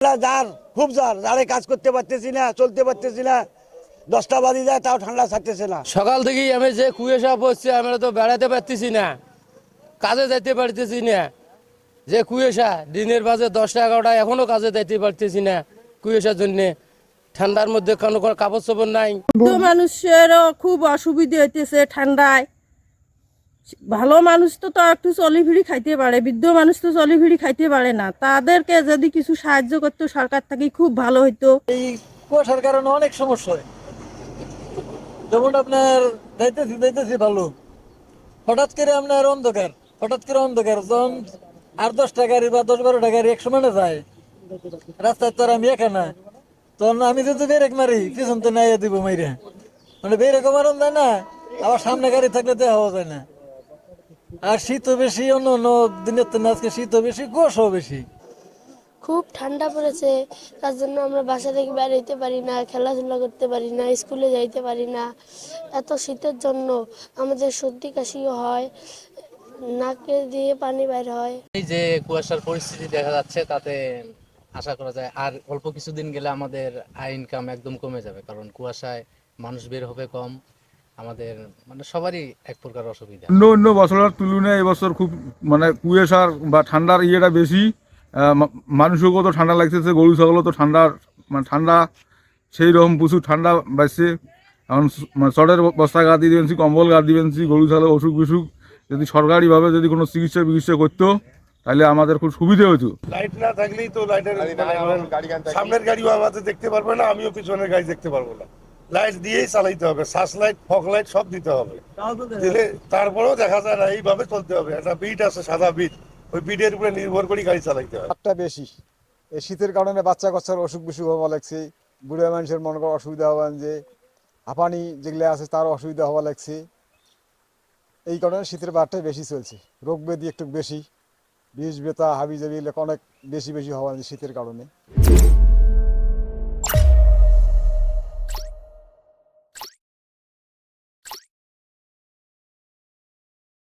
জ্বর, খুব জ্বর, জ্বরে কাজ করতে পারতেছি না, চলতে পারতেছি না। 10টা বাজে যায় তাও ঠান্ডা ছাড়তেছে না। সকাল থেকেই আমি যে কুয়াশা পড়ছে আমরা তো বেড়াতে পারতেছি না, কাজে যাইতে পারতেছি না। যে কুয়াশা দিনের বাজে 10টা 11টা এখনো কাজে যাইতে পারতেছি না কুয়াশার জন্যে। ঠান্ডার মধ্যে কোনো কাপড় চোপড় নাই। বৃদ্ধ মানুষেরও খুব অসুবিধা হইতেছে ঠান্ডায়। ভালো মানুষ তো একটু চলিফিরি খাইতে পারে, বৃদ্ধ মানুষ তো চলিফিরি খাইতে পারে না। তাদেরকে যদি কিছু সাহায্য করতো সরকার থেকে খুব ভালো হইতো। এই কুয়াশার কারণে অনেক সমস্যা হয়। যেমন আপনার যাইতেছি ভালো, হঠাৎ করে আপনার অন্ধকার, যখন 8-10টা গাড়ি বা 10-12টা গাড়ি এক সমানে যায় রাস্তায়, তো আর আমি একা না, তখন আমি যদি ব্রেক মারি পিছন তো নাইয়া দিব মাইরে, মানে ব্রেকও মারণ যায় না, আবার সামনে গাড়ি থাকলে তো হওয়া যায় না। আর শীতও বেশি, অন্য অন্য দিনের তো আজকে শীতও বেশি, কুয়াশাও বেশি। খুব ঠান্ডা পড়েছে, তার জন্য আমরা বাসা থেকে বের হইতে পারি না, খেলাধুলা করতে পারি না, স্কুলে যাইতে পারি না। এত শীতের জন্য আমাদের সর্দি কাশিও হয়, নাকে দিয়ে পানি বের হয়। এই যে কুয়াশার পরিস্থিতি দেখা যাচ্ছে, তাতে আশা করা যায় আর অল্প কিছুদিন গেলে আমাদের আয় ইনকাম একদম কমে যাবে, কারণ কুয়াশায় মানুষ বের হবে কম। আমাদের মানে সবারই এক প্রকার অসুবিধা। অন্য অন্য বছরের তুলনায় এবছর খুব মানে কুয়াশার বা ঠান্ডার ইয়েটা বেশি। মানুষও কত ঠান্ডা লাগতেছে, গরু ছাগলও তো ঠান্ডা, মানে ঠান্ডা সেই রকম প্রচুর ঠান্ডা বাড়ছে। এখন মানে চটের বস্তা গা দিয়ে দিবেন, কম্বল গা দিবেন, গরু ছাগল অসুখ বিসুখ যদি সরকারিভাবে যদি কোনো চিকিৎসা করতো তাহলে আমাদের খুব সুবিধা হতো। লাইট না থাকলেই তো লাইটের সামনের গাড়িও আমাদের দেখতে পারবে না, আমিও পিছনের গাড়ি দেখতে পারবো না। লাইট দিয়েই চালাইতে হবে, সার্চ লাইট, ফগ লাইট সব দিতে হবে, দিলে তারপরেও দেখা যায় না, এইভাবে চলতে হবে। একটা বিট আছে, সাদা বিট, ওই বিটের উপরে নির্ভর করে গাড়ি চালাইতে হবে। একটা বেশি এই শীতের কারণে বাচ্চা কাচ্চার অসুখ বিসুখ হওয়া লাগছে, বুড়ো মানুষের মনে করা অসুবিধা হওয়ান, যে হাঁপানি যেগুলো আছে তার অসুবিধা হওয়া লাগছে। এই কারণে শীতের বারটাই বেশি চলছে, রোগ ব্যাধি একটু বেশি, বিষ ব্যথা হাবি জাবি অনেক বেশি হওয়া শীতের কারণে।